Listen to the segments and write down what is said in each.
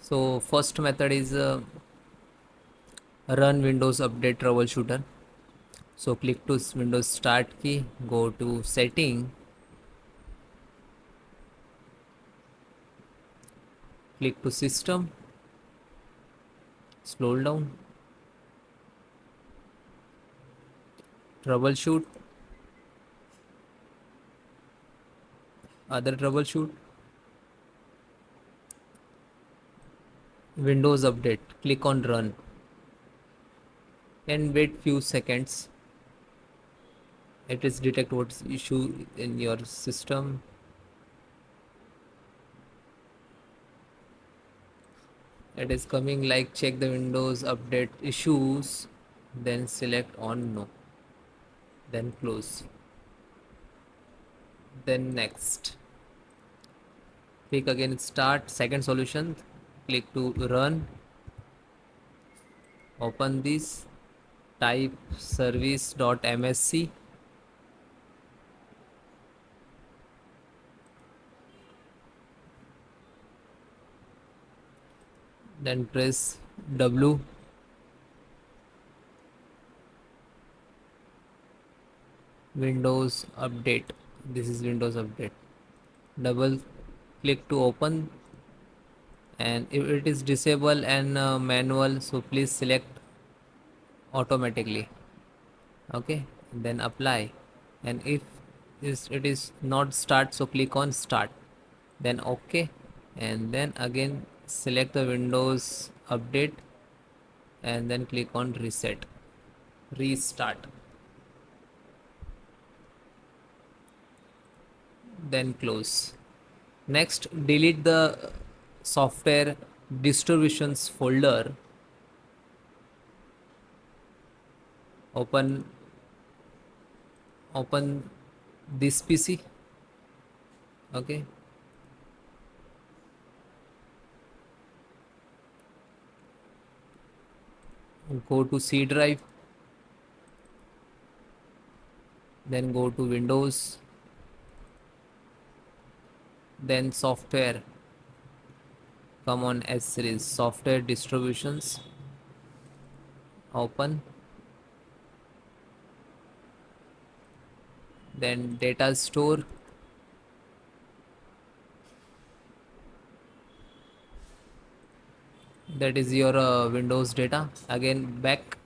So first method is run Windows Update Troubleshooter. So click to Windows Start key, go to Setting, click to System, scroll down, Troubleshoot, other troubleshoot, Windows Update. Click on Run and wait few seconds. It is detect what's issue in your system. It is coming like check the Windows Update issues, then select on No, then close, then next. Click again Start. Second solution, click to Run, open this, type service.msc, then press W, Windows Update. This is Windows Update. Double click to open, and if it is disable and manual, so please select automatically. Okay, then apply, and if it is not start, so click on Start, then OK, and then again select the Windows Update and then click on Reset, Restart, then close. Next, delete the software distributions folder. Open this PC. Okay, go to C drive, then go to Windows, then software, come on S series, software distributions, open, then data store, that is your Windows data. Again back,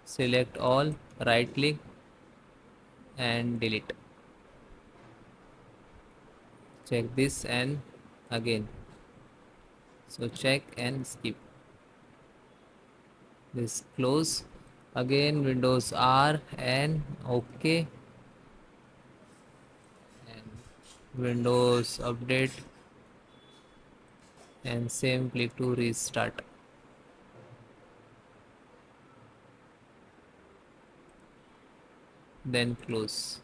select all, right click and delete. Check this and again, so check and skip this, close, again Windows R and OK, and Windows Update, and same, click to restart, then close.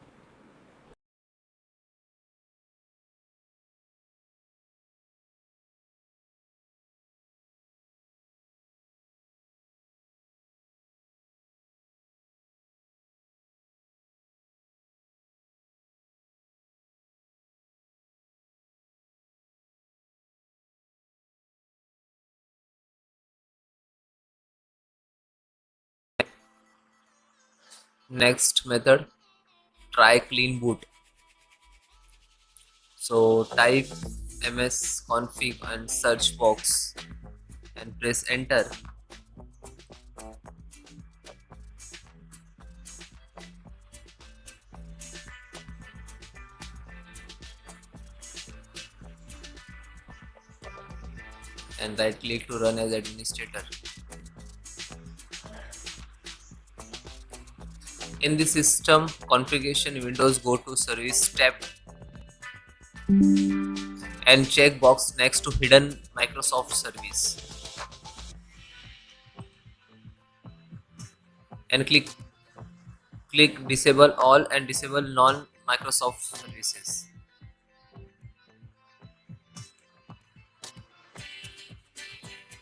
Next method, try clean boot. So type msconfig and search box and press enter, and right click to run as administrator. In the system configuration windows, go to service tab and check box next to hidden Microsoft service and click disable all and disable non Microsoft services.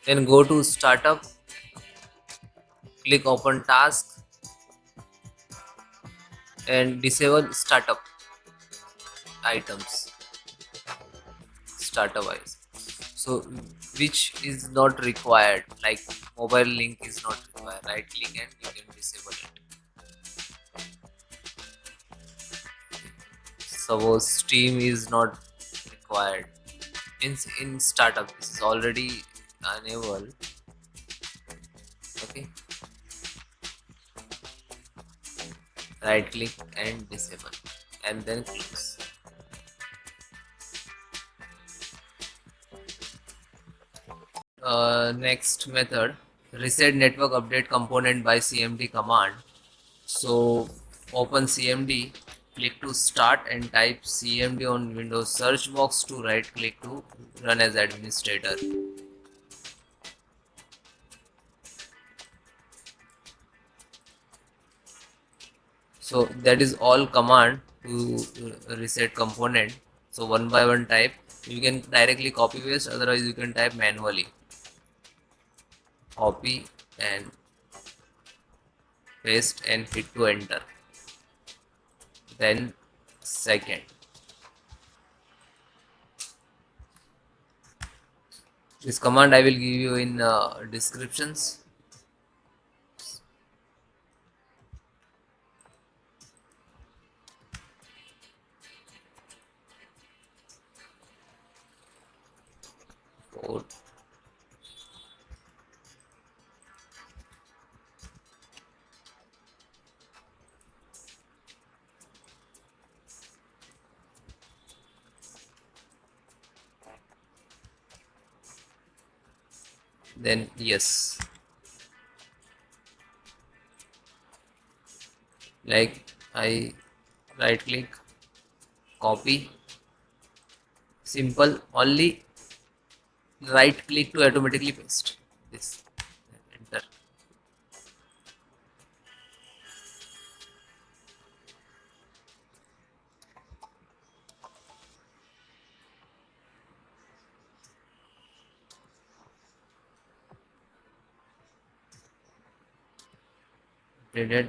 Then go to startup, click open task and disable startup items, startup wise. So which is not required, like mobile link is not required, right click and you can disable it. Suppose Steam is not required in startup, this is already enabled. Okay, right click and disable and then close. Next method, reset network update component by cmd command. So open cmd, click to start and type cmd on Windows search box to right click to run as administrator. So that is all command to reset component. So one by one type, you can directly copy paste, otherwise you can type manually. Copy and paste and hit to enter. Then second, this command I will give you in descriptions. Four. Then yes, like I right click, copy, simple, only right click to automatically paste this, enter. Updated.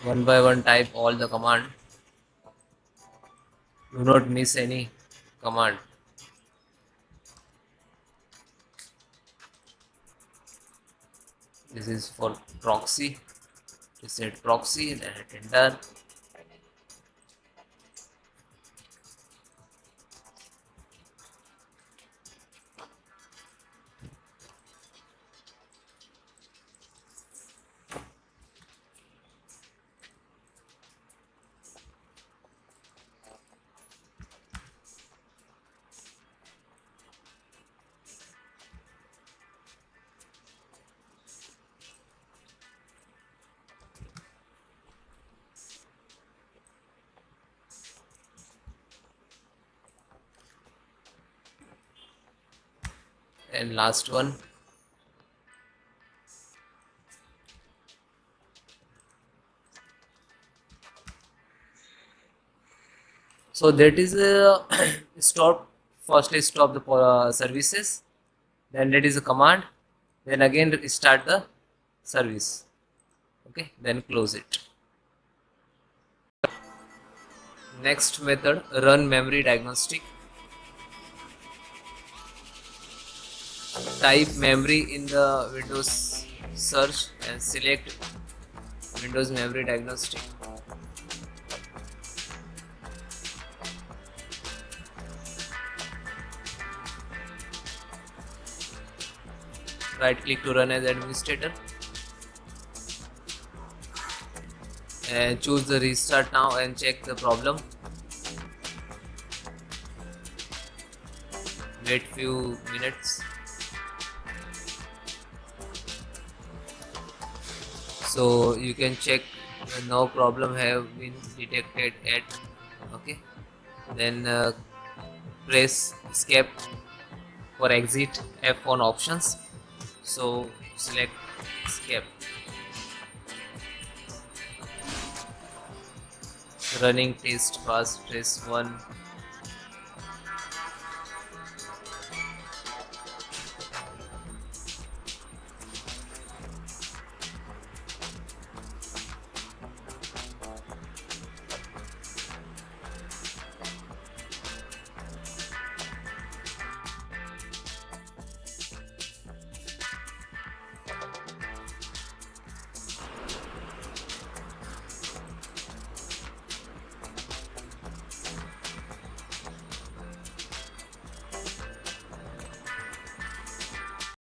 One by one type all the command, do not miss any command. This is for proxy, reset proxy, then hit enter. And last one, so that is a stop, firstly stop the services, then that is a command, then again start the service. Okay, then close it. Next method, run memory diagnostic. Type memory in the Windows search and select Windows memory diagnostic. Right click to run as administrator and choose the restart now and check the problem. Wait few minutes. So you can check no problem have been detected at. Okay, then press escape for exit, F on options. So select escape. Running test pass, press 1.